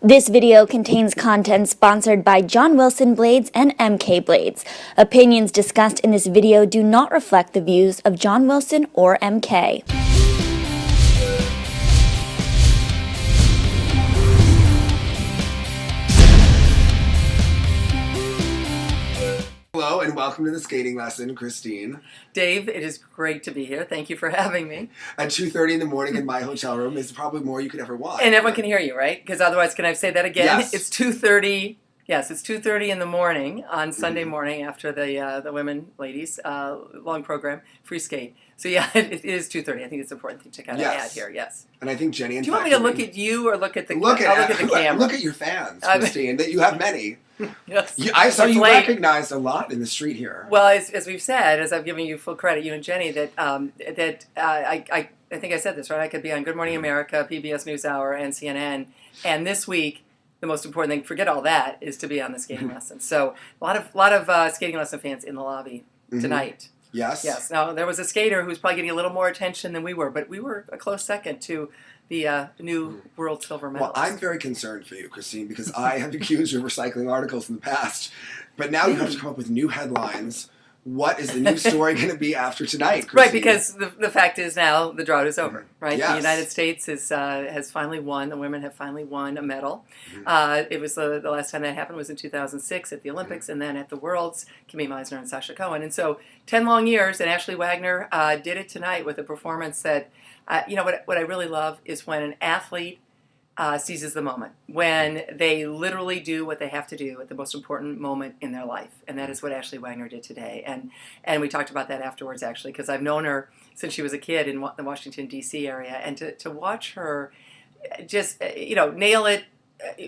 This video contains content sponsored by John Wilson Blades and MK Blades. Opinions discussed in this video do not reflect the views of John Wilson or MK. Hello and welcome to the skating lesson, Christine. Dave, it is great to be here. Thank you for having me. At 2:30 in the morning in my hotel room is probably more you could ever want. And everyone can hear you, right? Because otherwise, can I say that again? Yes. It's 2:30. Yes, it's 2:30 in the morning on Sunday morning after the women, ladies, long program, free skate. So yeah, it is 2:30. I think it's an important thing to kind of add here. Yes. And I think Jenny and do you want me to look at you or look at the? Look I'll look at the camera. Look at your fans, Christine. That you have many. Yes. I saw you late. recognized a lot in the street here. Well, as we've said, as I've given you full credit, you and Jenny, that I think I said this right. I could be on Good Morning America, PBS NewsHour, and CNN. And this week, the most important thing, forget all that, is to be on the skating lesson. So a lot of skating lesson fans in the lobby tonight. Yes. Yes. Now there was a skater who's probably getting a little more attention than we were, but we were a close second to the new world silver medalist. Well, I'm very concerned for you, Christine, because I have accused you of recycling articles in the past, but now you have to come up with new headlines. What is the new story going to be after tonight, Christine? Right, because the fact is now the drought is over, right? Yes. The United States has finally won. The women have finally won a medal. It was the last time that happened was in 2006 at the Olympics, and then at the Worlds, Kimmy Meisner and Sasha Cohen. And so 10 long years, and Ashley Wagner did it tonight with a performance that, what I really love is when an athlete seizes the moment, when they literally do what they have to do at the most important moment in their life, and that is what Ashley Wagner did today. And we talked about that afterwards, actually, because I've known her since she was a kid in the Washington, D.C. area, and to watch her just, nail it.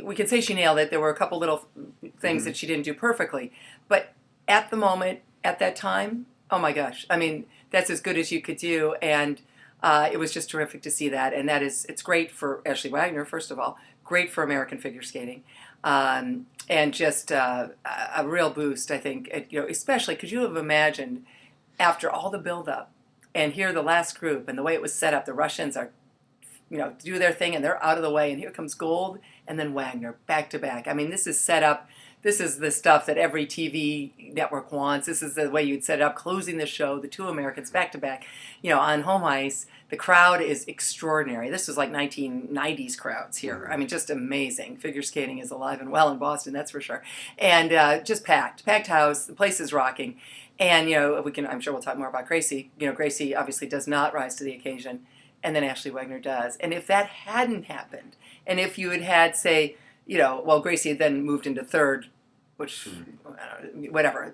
We can say she nailed it. There were a couple little things that she didn't do perfectly, but at the moment, at that time, oh my gosh, I mean, that's as good as you could do, and it was just terrific to see that, and it's great for Ashley Wagner, first of all, great for American figure skating, and just a real boost, I think. Especially, could you have imagined after all the buildup, and here the last group, and the way it was set up, the Russians are, do their thing, and they're out of the way, and here comes Gold, and then Wagner, back to back. I mean, this is set up. This is the stuff that every TV network wants. This is the way you'd set it up, closing the show, the two Americans back-to-back, on home ice. The crowd is extraordinary. This was like 1990s crowds here. I mean, just amazing. Figure skating is alive and well in Boston, that's for sure. And just packed house. The place is rocking. And, I'm sure we'll talk more about Gracie. Gracie obviously does not rise to the occasion, and then Ashley Wagner does. And if that hadn't happened, and if you had say, Gracie had then moved into third, which, whatever,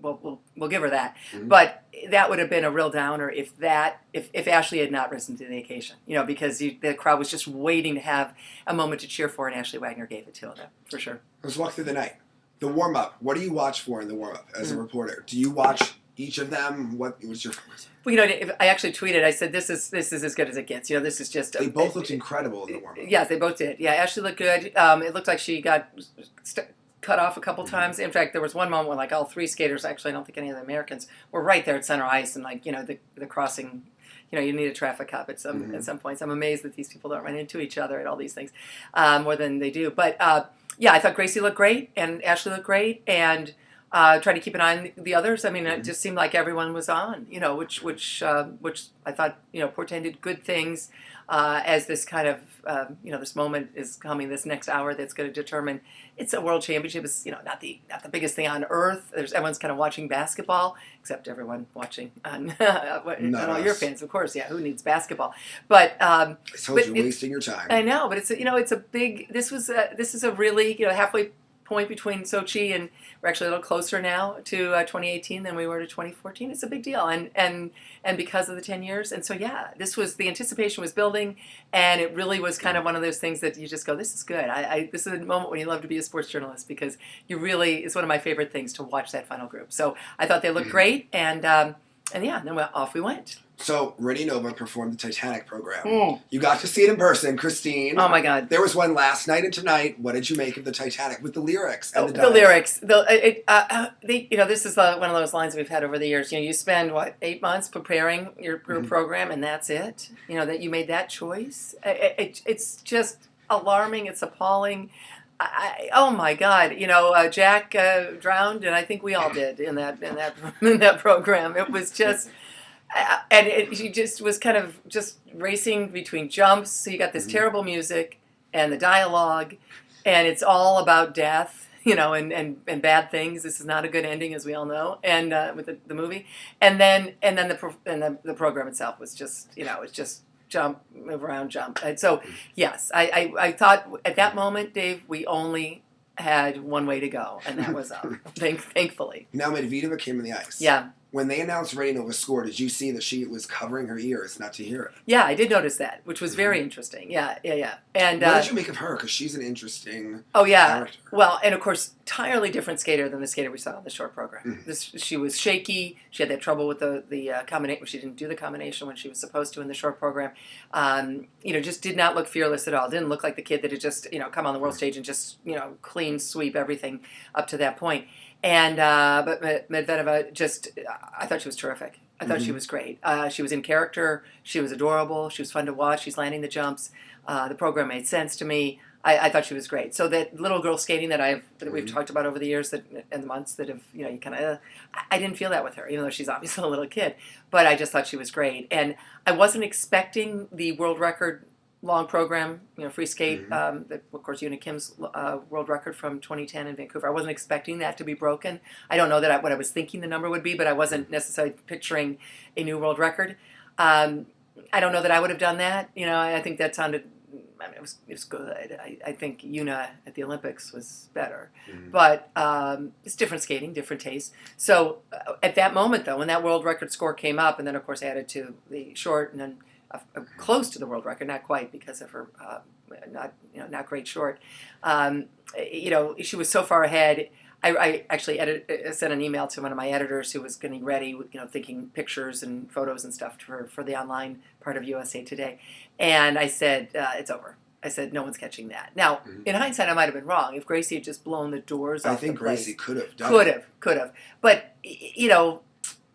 we'll give her that. But that would have been a real downer if Ashley had not risen to the occasion, because the crowd was just waiting to have a moment to cheer for, and Ashley Wagner gave it to them, for sure. Let's walk through the night. The warm-up. What do you watch for in the warm-up as a reporter? Do you watch each of them? What was your favorite? Well, I actually tweeted. I said, "This is as good as it gets." This is just. They both looked incredible in the warm-up. Yes, they both did. Yeah, Ashley looked good. It looked like she got cut off a couple times. In fact, there was one moment where all three skaters, actually, I don't think any of the Americans, were right there at center ice, and the crossing. You need a traffic cop at some points. I'm amazed that these people don't run into each other at all these things more than they do. But I thought Gracie looked great, and Ashley looked great, and. Try to keep an eye on the others. I mean, it just seemed like everyone was on, which I thought, portended good things as this kind of, this moment is coming, this next hour that's going to determine. It's a world championship. It's not the biggest thing on earth. Everyone's kind of watching basketball, except everyone watching on all your fans, of course. Yeah, who needs basketball? But I told you, wasting your time. I know, but it's a big. This is a really halfway point between Sochi, and we're actually a little closer now to 2018 than we were to 2014. It's a big deal, and because of the 10 years. And so the anticipation was building, and it really was kind of one of those things that you just go, this is good. This is a moment when you love to be a sports journalist, because it's one of my favorite things to watch that final group. So I thought they looked great, and then off we went. So, Rennie Nova performed the Titanic program. You got to see it in person, Christine. Oh my God! There was one last night and tonight. What did you make of the Titanic with the lyrics and the lyrics? This is one of those lines we've had over the years. You spend 8 months preparing your program, and that's it. That you made that choice. It's just alarming. It's appalling. Oh my God! Jack drowned, and I think we all did in that in that program. It was just, she just was kind of just racing between jumps. So you got this terrible music and the dialogue, and it's all about death, and bad things. This is not a good ending, as we all know, and with the movie, and then the program itself was just, it's just jump, move around, jump. And so, yes, I thought at that moment, Dave, we only had one way to go, and that was up. Thankfully. Now Medvedeva came in the ice. Yeah. When they announced Renova scored, did you see that she was covering her ears not to hear it? Yeah, I did notice that, which was very interesting. Yeah. And what did you make of her? Because she's an interesting character. Well, and of course, entirely different skater than the skater we saw in the short program. She was shaky. She had that trouble with the combination. She didn't do the combination when she was supposed to in the short program. Just did not look fearless at all. Didn't look like the kid that had just come on the world stage and just clean sweep everything up to that point. And but Medvedeva I thought she was terrific. I thought she was great. She was in character. She was adorable. She was fun to watch. She's landing the jumps. The program made sense to me. I thought she was great. So that little girl skating that we've talked about over the years and the months that have you kind of I didn't feel that with her, even though she's obviously a little kid. But I just thought she was great, and I wasn't expecting the world record long program, free skate. Of course, Una Kim's world record from 2010 in Vancouver. I wasn't expecting that to be broken. I don't know that what I was thinking the number would be, but I wasn't necessarily picturing a new world record. I don't know that I would have done that. I think that sounded. It was good. I think Una at the Olympics was better, but it's different skating, different taste. So at that moment, though, when that world record score came up, and then of course added to the short, and then close to the world record, not quite because of her not great short. She was so far ahead. I actually sent an email to one of my editors who was getting ready, thinking pictures and photos and stuff for the online part of USA Today, and I said it's over. I said no one's catching that. Now, in hindsight, I might have been wrong. If Gracie had just blown the doors off the place, I think Gracie could have done it. Could have, but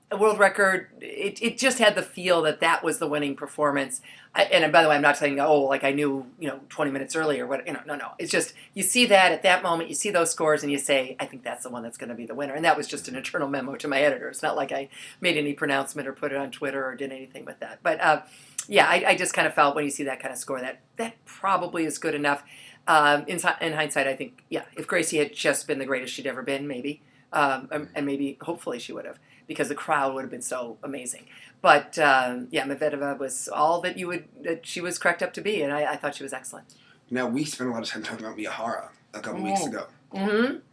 a world record, it just had the feel that was the winning performance. And by the way, I'm not saying, like I knew, 20 minutes earlier. No. It's just, you see that at that moment, you see those scores and you say, I think that's the one that's going to be the winner. And that was just an internal memo to my editor. It's not like I made any pronouncement or put it on Twitter or did anything with that. But I just kind of felt when you see that kind of score, that probably is good enough. In hindsight, I think, if Gracie had just been the greatest she'd ever been, maybe, and maybe, hopefully she would have, because the crowd would have been so amazing. But Medvedeva was all that she was cracked up to be, and I thought she was excellent. Now, we spent a lot of time talking about Miyahara a couple weeks ago.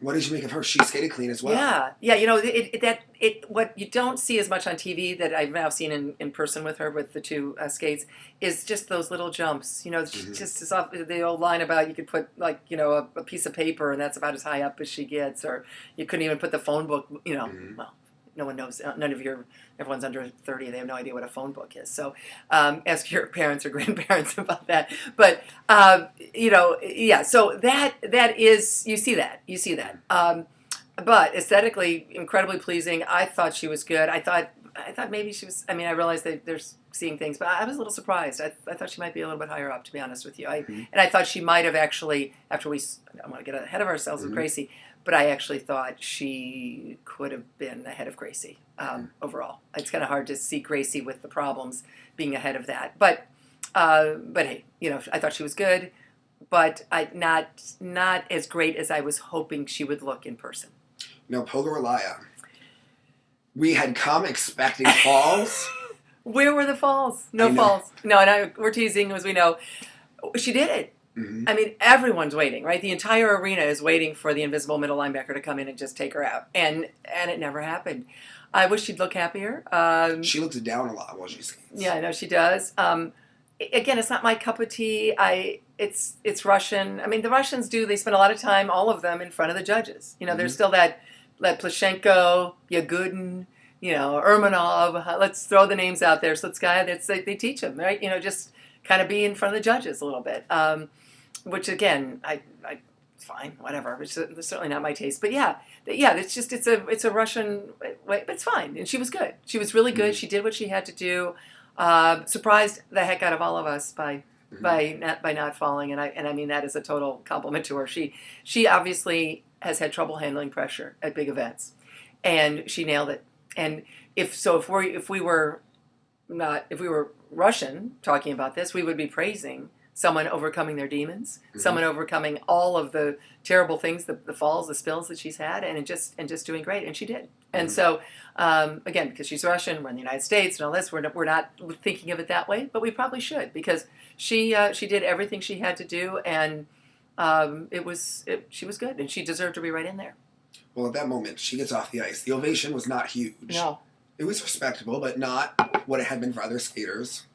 What did you make of her? She skated clean as well. Yeah. What you don't see as much on TV that I've now seen in person with her with the two skates is just those little jumps. Just as the old line about you could put a piece of paper and that's about as high up as she gets, or you couldn't even put the phone book. Well, no one knows. Everyone's under 30. They have no idea what a phone book is. So ask your parents or grandparents about that. But So that is, you see that. But aesthetically, incredibly pleasing. I thought she was good. I thought maybe she was. I realized that they're seeing things, but I was a little surprised. I thought she might be a little bit higher up, to be honest with you. And I thought she might have actually, I don't want to get ahead of ourselves with Gracie, but I actually thought she could have been ahead of Gracie overall. It's kind of hard to see Gracie with the problems being ahead of that. But hey, I thought she was good, but not as great as I was hoping she would look in person. Now, Pogorelaya, we had come expecting falls. Where were the falls? No falls. No, and we're teasing, as we know. She did it. Everyone's waiting, right? The entire arena is waiting for the invisible middle linebacker to come in and just take her out. And it never happened. I wish she'd look happier. She looks down a lot while she skates. Yeah, I know she does. Again, it's not my cup of tea. It's Russian. The Russians they spend a lot of time, all of them, in front of the judges. There's still that Plushenko, Yagudin, Urmanov. Let's throw the names out there. So this guy, they teach them, right? Just kind of be in front of the judges a little bit. Which again, it's fine, whatever. It's certainly not my taste. But it's a Russian way. But it's fine. And she was good. She was really good. She did what she had to do. Surprised the heck out of all of us by by not falling, and I mean that is a total compliment to her. She obviously has had trouble handling pressure at big events, and she nailed it. And if we were Russian talking about this, we would be praising someone overcoming their demons, someone overcoming all of the terrible things, the falls, the spills that she's had, and just doing great, and she did. And so, again, because she's Russian, we're in the United States and all this, we're not thinking of it that way, but we probably should, because she did everything she had to do, and she was good, and she deserved to be right in there. Well, at that moment, she gets off the ice. The ovation was not huge. No. It was respectable, but not what it had been for other skaters.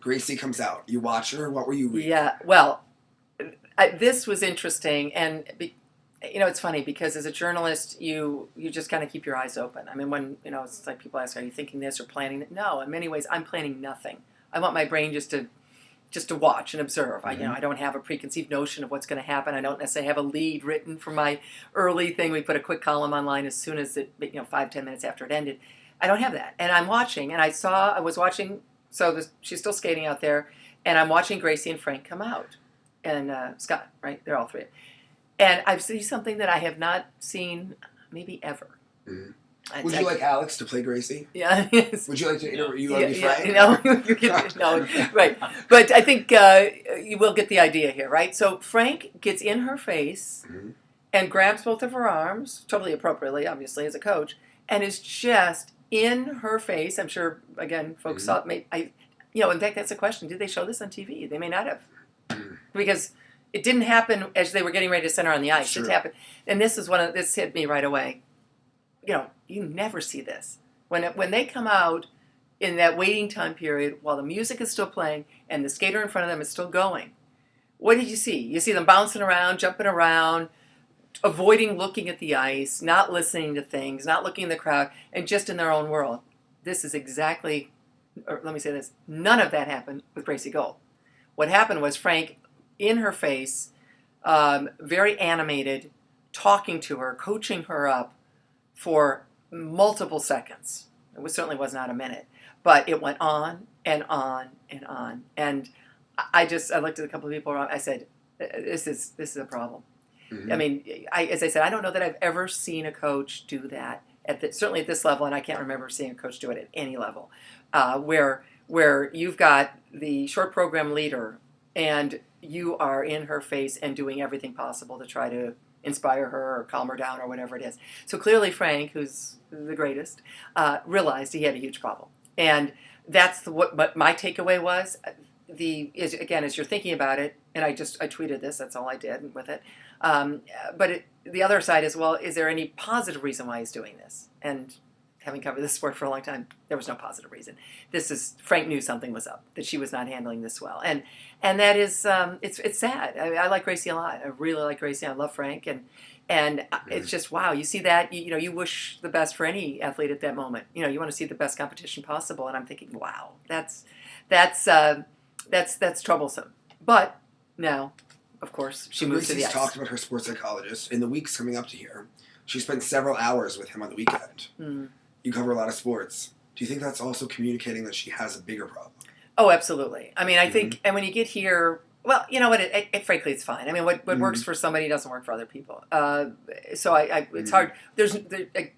Gracie comes out. You watch her. What were you reading? Yeah, well, this was interesting, and it's funny because as a journalist, you just kind of keep your eyes open. I mean, when it's like people ask, "Are you thinking this or planning that?" No, in many ways, I'm planning nothing. I want my brain just to watch and observe. I don't have a preconceived notion of what's going to happen. I don't necessarily have a lead written for my early thing. We put a quick column online as soon as it 5-10 minutes after it ended. I don't have that, and I'm watching, and I was watching. So she's still skating out there, and I'm watching Gracie and Frank come out, and Scott, right? They're all three. And I've seen something that I have not seen maybe ever. Mm-hmm. Would you like Alex to play Gracie? Yeah. Yes. Would you like to interview Frank? No, right. But I think you will get the idea here, right? So Frank gets in her face and grabs both of her arms, totally appropriately, obviously, as a coach, and is just in her face. I'm sure, again, folks saw it. In fact, that's a question. Did they show this on TV? They may not have. Because it didn't happen as they were getting ready to send her on the ice. Sure. It happened. And this hit me right away. You never see this. When they come out in that waiting time period while the music is still playing and the skater in front of them is still going, what did you see? You see them bouncing around, jumping around, avoiding looking at the ice, not listening to things, not looking at the crowd, and just in their own world. This is exactly, or let me say this, none of that happened with Gracie Gold. What happened was Frank, in her face, very animated, talking to her, coaching her up for multiple seconds. Certainly was not a minute, but it went on and on and on. And I looked at a couple of people around. I said, "This is a problem." I mean, as I said, I don't know that I've ever seen a coach do that certainly at this level, and I can't remember seeing a coach do it at any level, where you've got the short program leader and you are in her face and doing everything possible to try to inspire her or calm her down or whatever it is. So clearly Frank, who's the greatest, realized he had a huge problem. And that's what my takeaway was. As you're thinking about it, and I tweeted this, that's all I did with it. But the other side is, well, is there any positive reason why he's doing this? And having covered this sport for a long time, there was no positive reason. Frank knew something was up, that she was not handling this well. And that is, it's sad. I like Gracie a lot. I really like Gracie. I love Frank. And it's just, wow, you see that, you wish the best for any athlete at that moment. You want to see the best competition possible. And I'm thinking, wow, that's troublesome. But now, of course, she moves to the ice. Gracie's talked about her sports psychologist. In the weeks coming up to here, she spent several hours with him on the weekend. You cover a lot of sports. Do you think that's also communicating that she has a bigger problem? Oh, absolutely. I mean, I think, and when you get here, well, you know what? Frankly, it's fine. I mean, what works for somebody doesn't work for other people. So it's hard.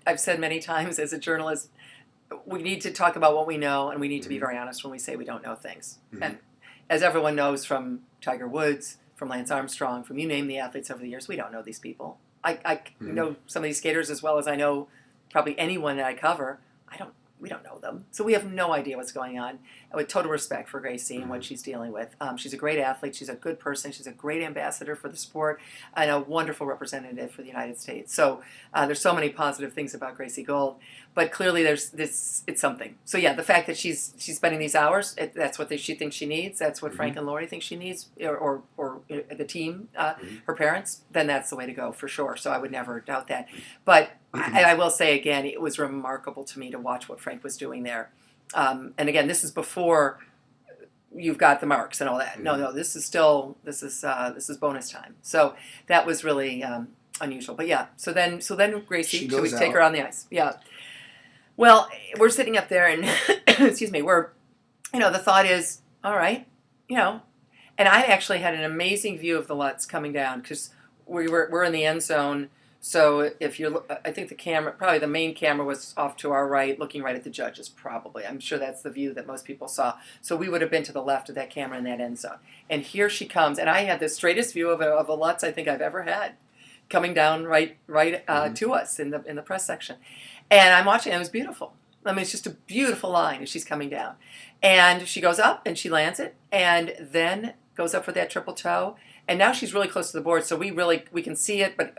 I've said many times as a journalist, we need to talk about what we know, and we need to be very honest when we say we don't know things. And as everyone knows from Tiger Woods, from Lance Armstrong, from you name the athletes over the years, we don't know these people. I know some of these skaters as well as I know probably anyone that I cover. We don't know them. So we have no idea what's going on. With total respect for Gracie and what she's dealing with. She's a great athlete. She's a good person. She's a great ambassador for the sport and a wonderful representative for the United States. So there's so many positive things about Gracie Gold. But clearly it's something. So yeah, the fact that she's spending these hours, that's what she thinks she needs. That's what Frank and Lori think she needs, or the team, her parents, then that's the way to go for sure. So I would never doubt that. But I will say again, it was remarkable to me to watch what Frank was doing there. And again, this is before you've got the marks and all that. No, this is bonus time. So that was really unusual. But yeah, so then Gracie, should we take her on the ice? Yeah. Well, we're sitting up there and excuse me, the thought is, all right, And I actually had an amazing view of the Lutz coming down because we're in the end zone. So if you're, I think the camera, probably the main camera was off to our right, looking right at the judges, probably. I'm sure that's the view that most people saw. So we would have been to the left of that camera in that end zone. And here she comes. And I had the straightest view of a Lutz I think I've ever had, coming down right to us in the press section. And I'm watching, and it was beautiful. I mean, it's just a beautiful line as she's coming down. And she goes up, and she lands it, and then goes up for that triple toe. And now she's really close to the board, so we can see it. But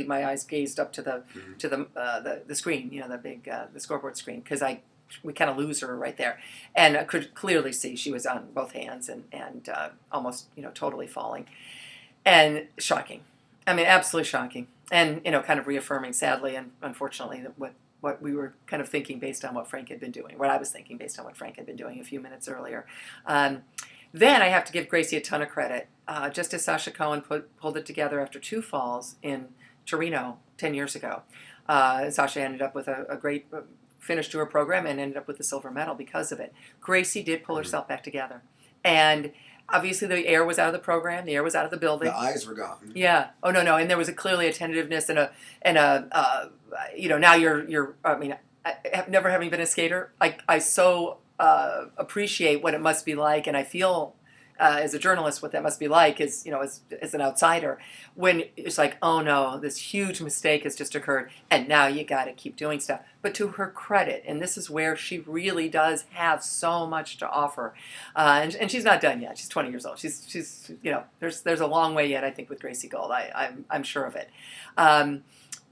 my eyes gazed up to the screen, the big the scoreboard screen, because we kind of lose her right there, and I could clearly see she was on both hands and almost totally falling, and shocking. I mean, absolutely shocking, and kind of reaffirming, sadly and unfortunately, that what we were kind of thinking based on what Frank had been doing, what I was thinking based on what Frank had been doing a few minutes earlier. Then I have to give Gracie a ton of credit. Just as Sasha Cohen pulled it together after 2 falls in Torino 10 years ago, Sasha ended up with a great finish to her program and ended up with the silver medal because of it. Gracie did pull herself back together. And obviously the air was out of the program, the air was out of the building. The eyes were gone. Yeah. Oh, no. And there was clearly a tentativeness and a now you're, I mean, never having been a skater, I so appreciate what it must be like, and I feel as a journalist what that must be like as an outsider, when it's like, oh no, this huge mistake has just occurred and now you got to keep doing stuff. But to her credit, and this is where she really does have so much to offer, and she's not done yet. She's 20 years old. She's there's a long way yet, I think, with Gracie Gold. I'm sure of it.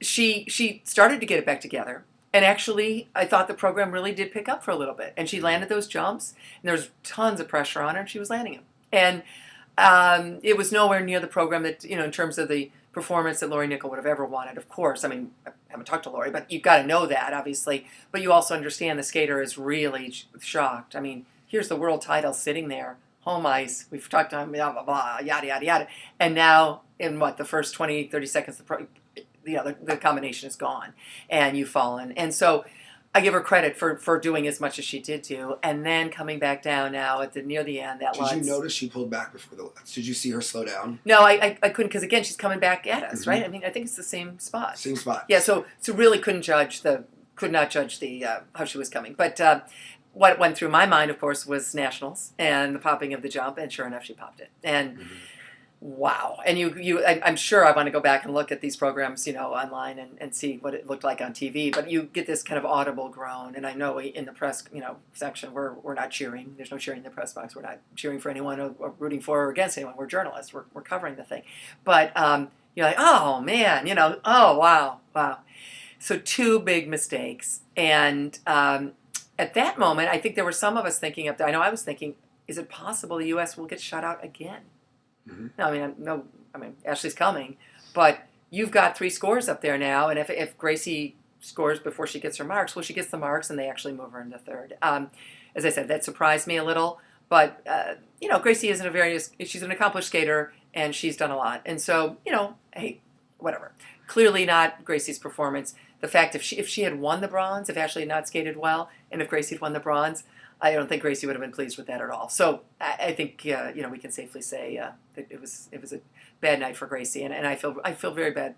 She started to get it back together. And actually, I thought the program really did pick up for a little bit. And she landed those jumps, and there was tons of pressure on her, and she was landing them. And it was nowhere near the program that, in terms of the performance that Lori Nickel would have ever wanted, of course. I mean, I haven't talked to Lori, but you've got to know that, obviously. But you also understand the skater is really shocked. I mean, here's the world title sitting there, home ice. We've talked to him, blah, blah, blah, yada, yada, yada. And now, in the first 20, 30 seconds, the combination is gone and you've fallen. And so I give her credit for doing as much as she did do, and then coming back down now near the end. Did you notice she pulled back before the Lutz? Did you see her slow down? No, I couldn't, because again, she's coming back at us, right? I mean, I think it's the same spot. Same spot. Yeah, so really could not judge how she was coming. But what went through my mind, of course, was nationals and the popping of the jump, and sure enough, she popped it. And wow. And I'm sure I want to go back and look at these programs, online and see what it looked like on TV. But you get this kind of audible groan. And I know in the press, section, we're not cheering. There's no cheering in the press box. We're not cheering for anyone or rooting for or against anyone. We're journalists. We're covering the thing. But you're like, oh, man, oh, wow. So 2 big mistakes. And at that moment, I think there were some of us thinking up there. I know I was thinking, is it possible the U.S. will get shut out again? No, I mean, Ashley's coming, but you've got 3 scores up there now, and if Gracie scores before she gets her marks, well, she gets the marks, and they actually move her into 3rd. As I said, that surprised me a little, but Gracie she's an accomplished skater, and she's done a lot, and so hey, whatever. Clearly not Gracie's performance. The fact if she had won the bronze, if Ashley had not skated well, and if Gracie had won the bronze, I don't think Gracie would have been pleased with that at all. So I think we can safely say that it was a bad night for Gracie, and I feel very bad.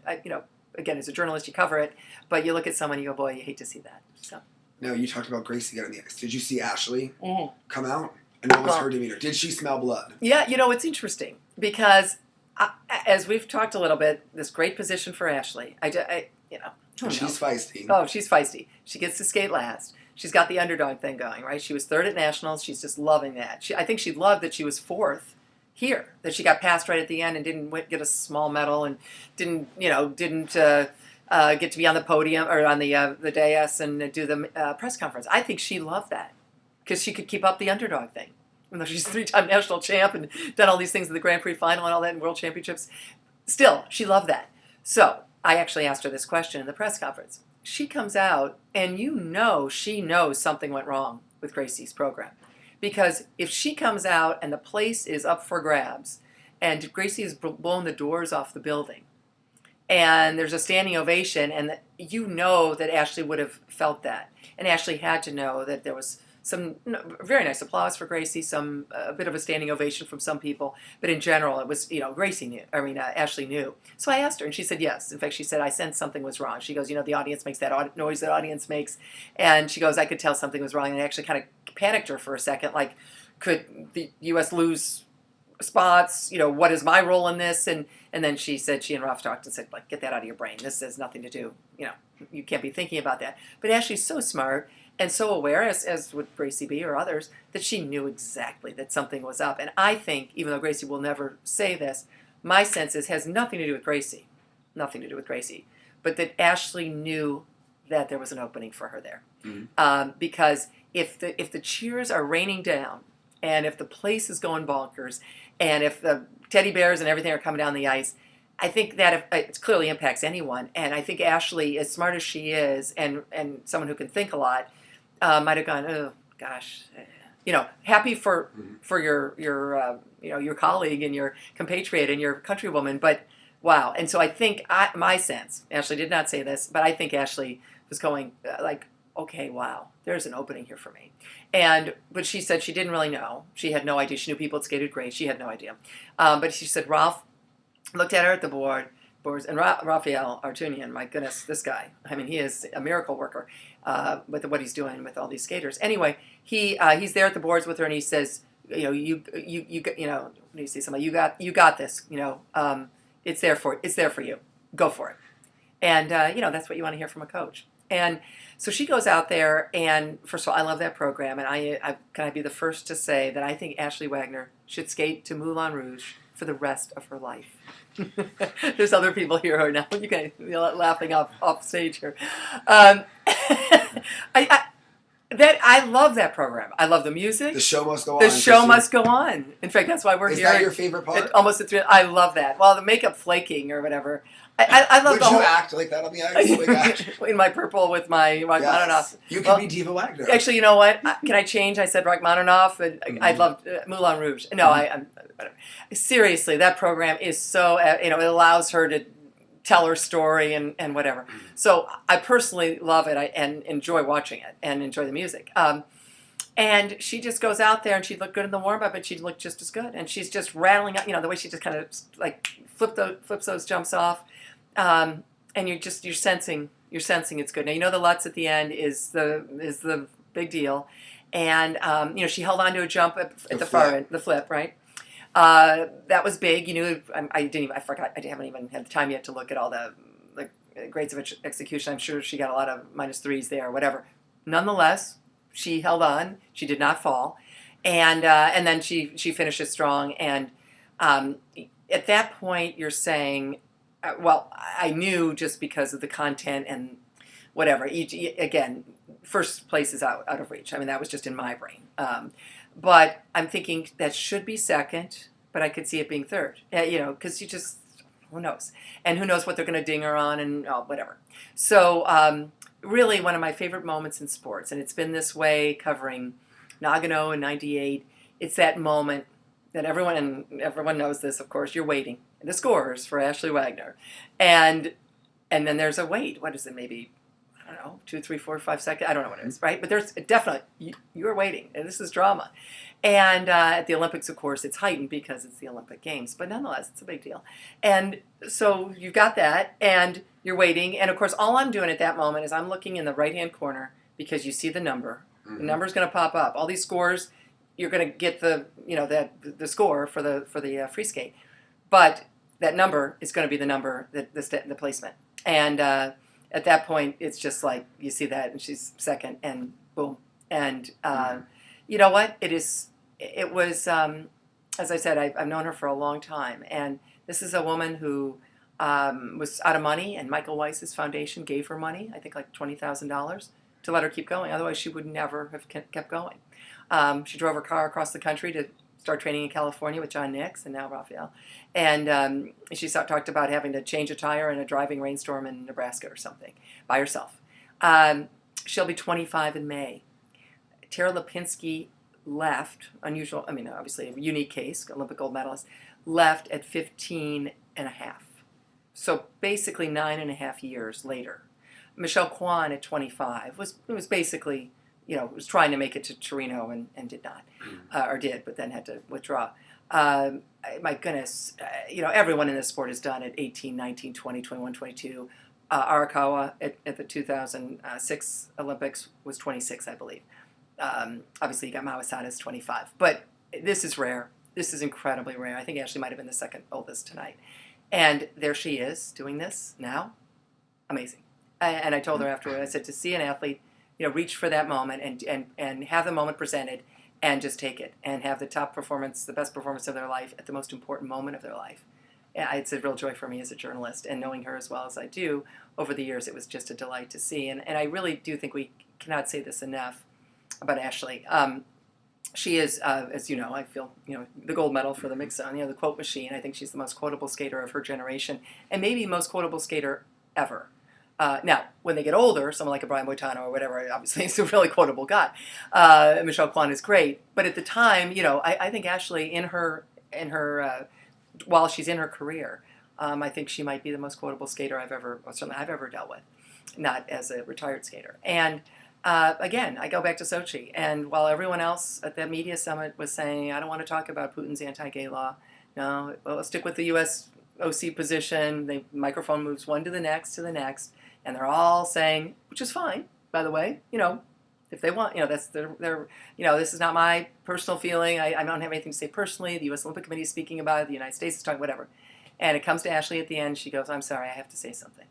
Again, as a journalist, you cover it, but you look at someone, you go, boy, you hate to see that. So. No, you talked about Gracie getting the ice. Did you see Ashley come out? And what was her demeanor? Did she smell blood? Yeah, it's interesting because as we've talked a little bit, this great position for Ashley. She's feisty. Oh, she's feisty. She gets to skate last. She's got the underdog thing going, right? She was 3rd at nationals. She's just loving that. I think she loved that she was 4th here, that she got passed right at the end and didn't get a small medal and didn't get to be on the podium or on the dais and do the press conference. I think she loved that because she could keep up the underdog thing. Even though she's 3-time national champ and done all these things in the Grand Prix final and all that in World Championships, still, she loved that. So I actually asked her this question in the press conference. She comes out, and she knows something went wrong with Gracie's program. Because if she comes out and the place is up for grabs, and Gracie has blown the doors off the building, and there's a standing ovation, and that Ashley would have felt that. And Ashley had to know that there was very nice applause for Gracie, a bit of a standing ovation from some people, but in general, it was, Gracie knew. Ashley knew. So I asked her, and she said yes. In fact, she said I sensed something was wrong. She goes, the audience makes that noise that audience makes, and she goes, I could tell something was wrong, and it actually kind of panicked her for a second, like, could the U.S. lose spots? What is my role in this? And then she said, she and Ralph talked and said, like, get that out of your brain. This has nothing to do. You can't be thinking about that. But Ashley's so smart and so aware, as would Gracie be or others, that she knew exactly that something was up. And I think, even though Gracie will never say this, my sense is has nothing to do with Gracie, but that Ashley knew that there was an opening for her there. Mm-hmm. Because if the cheers are raining down, and if the place is going bonkers, and if the teddy bears and everything are coming down the ice, I think that it clearly impacts anyone. And I think Ashley, as smart as she is, and someone who can think a lot, might have gone, oh gosh, happy for your colleague and your compatriot and your countrywoman, but wow. And so I think my sense, Ashley did not say this, but I think Ashley was going like, okay, wow, there's an opening here for me. But she said she didn't really know. She had no idea. She knew people had skated great. She had no idea. But she said Ralph looked at her at the boards, and Raphael Artunian, my goodness, this guy. I mean, he is a miracle worker with what he's doing with all these skaters. Anyway, he's there at the boards with her, and he says, when you see somebody, you got this. It's there for you. Go for it. And that's what you want to hear from a coach. And so she goes out there, and first of all, I love that program, and I be the first to say that I think Ashley Wagner should skate to Moulin Rouge for the rest of her life. There's other people here who are now laughing off stage here. I love that program. I love the music. The show must go on. The show must go on. In fact, that's why we're here. Is that your favorite part? Almost at 3. I love that. Well, the makeup flaking or whatever. I love Would the whole... you act like that on the ice? In my purple with my Rachmaninoff. You could be Diva Wagner. Actually, you know what? Can I change? I said Rachmaninoff, and I loved Moulin Rouge. No, seriously, that program is so, it allows her to tell her story and whatever. So I personally love it and enjoy watching it and enjoy the music. And she just goes out there, and she'd look good in the warm-up, and she'd look just as good. And she's just rattling up, the way she just kind of like flips those jumps off. And you're sensing it's good. Now, the Lutz at the end is the big deal. And, she held on to a jump at the far end, the flip, right? That was big. I forgot. I haven't even had the time yet to look at all the grades of execution. I'm sure she got a lot of -3s there or whatever. Nonetheless, she held on. She did not fall. And then she finishes strong. And at that point, you're saying, well, I knew just because of the content and whatever. Again, first place is out of reach. I mean, that was just in my brain. But I'm thinking that should be second, but I could see it being third. Because who knows? And who knows what they're going to ding her on and whatever. So really one of my favorite moments in sports, and it's been this way covering Nagano in '98. It's that moment that everyone knows this, of course, you're waiting. The scores for Ashley Wagner. And then there's a wait. What is it? Maybe, I don't know, 2, 3, 4, 5 seconds. I don't know what it is, right? But there's definitely, you're waiting. And this is drama. And at the Olympics, of course, it's heightened because it's the Olympic Games. But nonetheless, it's a big deal. And so you've got that, and you're waiting. And, of course, all I'm doing at that moment is I'm looking in the right-hand corner because you see the number. Mm-hmm. The number's going to pop up. All these scores, you're going to get the score for the free skate. But that number is going to be the number, the placement. And at that point, it's just like you see that, and she's second, and boom. And you know what? It was, as I said, I've known her for a long time. And this is a woman who was out of money, and Michael Weiss's foundation gave her money, I think like $20,000, to let her keep going. Otherwise, she would never have kept going. She drove her car across the country to start training in California with John Nix and now Raphael. And she talked about having to change a tire in a driving rainstorm in Nebraska or something by herself. She'll be 25 in May. Tara Lipinski left, unusual, obviously a unique case, Olympic gold medalist, left at 15 and a half. So basically 9.5 years later. Michelle Kwan at 25 was basically was trying to make it to Torino and did not, or did, but then had to withdraw. My goodness, everyone in this sport has done it 18, 19, 20, 21, 22. Arakawa at the 2006 Olympics was 26, I believe. Obviously, you got Mawasada's 25. But this is rare. This is incredibly rare. I think Ashley might have been the second oldest tonight. And there she is doing this now. Amazing. And I told her afterward, I said, to see an athlete, reach for that moment and have the moment presented and just take it and have the top performance, the best performance of their life at the most important moment of their life. It's a real joy for me as a journalist, and knowing her as well as I do over the years, it was just a delight to see. And I really do think we cannot say this enough about Ashley. She is, as you know, I feel, the gold medal for the mixed zone, the quote machine. I think she's the most quotable skater of her generation, and maybe most quotable skater ever. Now, when they get older, someone like a Brian Boitano or whatever, obviously is a really quotable guy. Michelle Kwan is great, but at the time, I think Ashley in her while she's in her career, I think she might be the most quotable skater I've ever dealt with, not as a retired skater. And again, I go back to Sochi, and while everyone else at that media summit was saying, I don't want to talk about Putin's anti-gay law, no, well, let's stick with the U.S. OC position. The microphone moves one to the next, and they're all saying, which is fine, by the way, if they want, that's their, this is not my personal feeling. I don't have anything to say personally. The U.S. Olympic Committee is speaking about it. The United States is talking, whatever. And it comes to Ashley at the end. She goes, I'm sorry, I have to say something.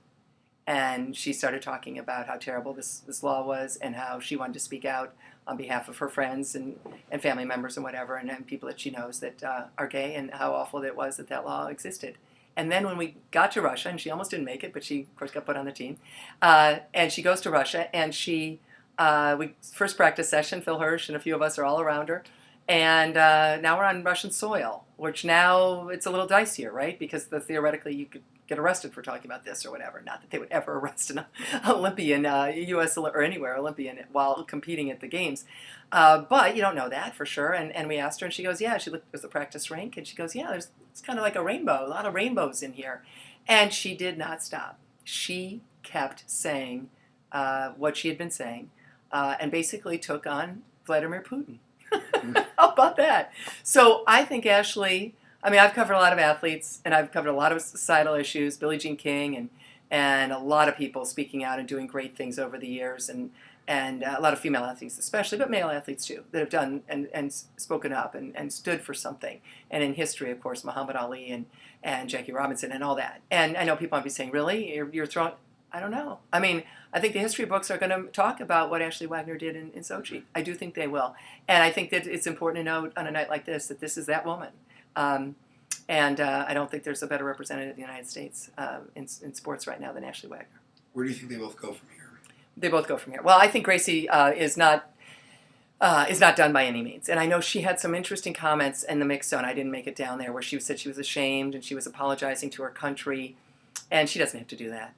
And she started talking about how terrible this law was and how she wanted to speak out on behalf of her friends and family members and whatever, and people that she knows that are gay, and how awful it was that law existed. And then when we got to Russia, and she almost didn't make it, but she, of course, got put on the team, and she goes to Russia, and first practice session, Phil Hirsch and a few of us are all around her, and now we're on Russian soil, which now it's a little dicier, right? Because theoretically you could get arrested for talking about this or whatever. Not that they would ever arrest an Olympian, U.S. or anywhere Olympian while competing at the games, but you don't know that for sure. And we asked her, and she goes, yeah. She looked at the practice rink, and she goes, yeah. It's kind of like a rainbow, a lot of rainbows in here, and she did not stop. She kept saying what she had been saying. And basically took on Vladimir Putin. How about that? So I think Ashley, I've covered a lot of athletes, and I've covered a lot of societal issues, Billie Jean King, and a lot of people speaking out and doing great things over the years, and a lot of female athletes especially, but male athletes too, that have done and spoken up and stood for something. And in history, of course, Muhammad Ali and Jackie Robinson and all that. And I know people might be saying, really? You're throwing... I don't know. I think the history books are going to talk about what Ashley Wagner did in Sochi. I do think they will. And I think that it's important to note on a night like this that this is that woman. And I don't think there's a better representative of the United States in sports right now than Ashley Wagner. Where do you think they both go from here? They both go from here. Well, I think Gracie is not done by any means. And I know she had some interesting comments in the mixed zone. I didn't make it down there, where she said she was ashamed and she was apologizing to her country. And she doesn't have to do that.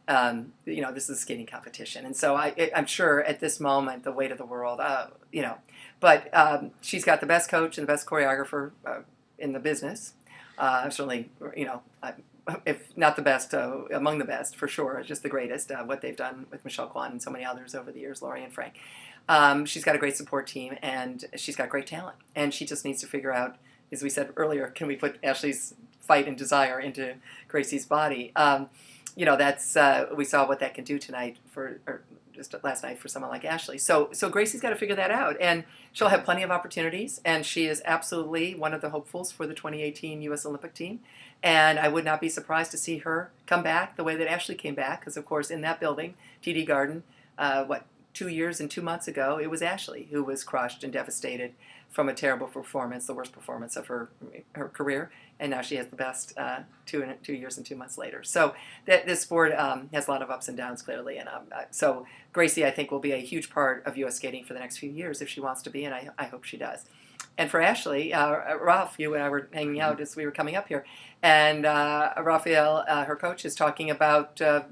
This is a skating competition. And so I'm sure at this moment, the weight of the world, but she's got the best coach and the best choreographer in the business. Certainly, if not the best, among the best, for sure, just the greatest, what they've done with Michelle Kwan and so many others over the years, Laurie and Frank. She's got a great support team, and she's got great talent. And she just needs to figure out, as we said earlier, can we put Ashley's fight and desire into Gracie's body? That's we saw what that can do tonight or just last night for someone like Ashley. So Gracie's got to figure that out, and she'll have plenty of opportunities. And she is absolutely one of the hopefuls for the 2018 U.S. Olympic team. And I would not be surprised to see her come back the way that Ashley came back, because of course in that building, TD Garden, 2 years and 2 months ago, it was Ashley who was crushed and devastated from a terrible performance, the worst performance of her career, and now she has the best 2 years and 2 months later. So this sport has a lot of ups and downs, clearly, and so Gracie, I think, will be a huge part of U.S. skating for the next few years if she wants to be, and I hope she does. And for Ashley, Ralph, you and I were hanging out as we were coming up here, and Raphael, her coach, is talking about, do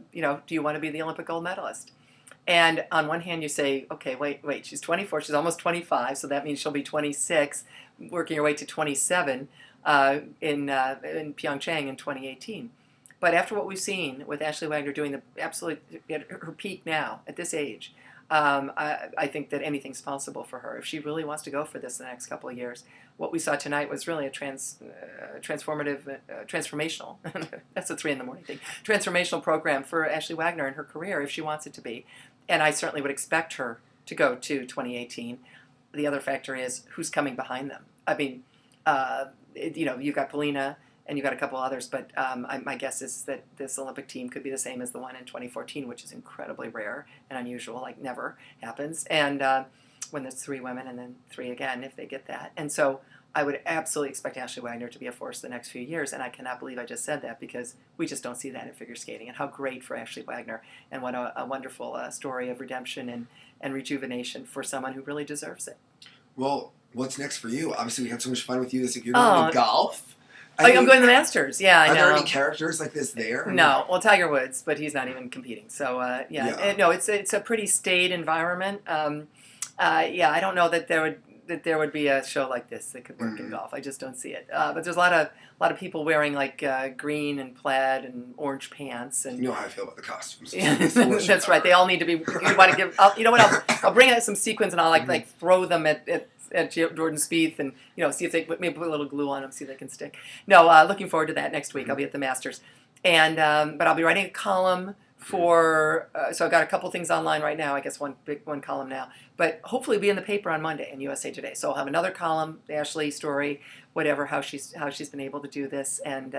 you want to be the Olympic gold medalist? And on one hand, you say, okay, wait, she's 24, she's almost 25, so that means she'll be 26, working her way to 27 in Pyeongchang in 2018. But after what we've seen with Ashley Wagner doing at her peak now, at this age, I think that anything's possible for her if she really wants to go for this in the next couple of years. What we saw tonight was really a transformational, that's a 3 a.m. thing, transformational program for Ashley Wagner in her career if she wants it to be. And I certainly would expect her to go to 2018. The other factor is who's coming behind them. I mean, you've got Polina, and you've got a couple others, but my guess is that this Olympic team could be the same as the one in 2014, which is incredibly rare and unusual, like never happens. And when there's 3 women and then 3 again, if they get that. And so I would absolutely expect Ashley Wagner to be a force the next few years, and I cannot believe I just said that because we just don't see that in figure skating. And how great for Ashley Wagner, and what a wonderful story of redemption and rejuvenation for someone who really deserves it. Well, what's next for you? Obviously, we had so much fun with you this week. You're going to golf. I'm going to the Masters. Yeah, I know. Are there any characters like this there? No. Well, Tiger Woods, but he's not even competing. So, no, it's a pretty staid environment. I don't know that there would be a show like this that could work in golf. I just don't see it. But there's a lot of people wearing like green and plaid and orange pants. And you know how I feel about the costumes. Yeah, that's right. They all need to be. You want to give? You know what? I'll bring out some sequins and I'll like throw them at Jordan Spieth and see if they maybe put a little glue on them, see if they can stick. No, looking forward to that next week. I'll be at the Masters, and but I'll be writing a column for. So I've got a couple things online right now. I guess one column now, but hopefully be in the paper on Monday in USA Today. So I'll have another column, the Ashley story, whatever, how she's been able to do this, and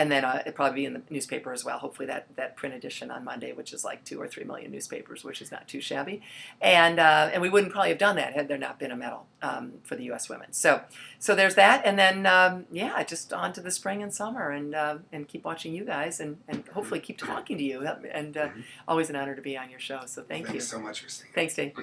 then it'll probably be in the newspaper as well. Hopefully that print edition on Monday, which is like 2 or 3 million newspapers, which is not too shabby. And we wouldn't probably have done that had there not been a medal for the U.S. women. So there's that. And then, just on to the spring and summer and keep watching you guys and hopefully keep talking to you. And always an honor to be on your show. So thank you. Thanks so much, Christine. Thanks, Dave.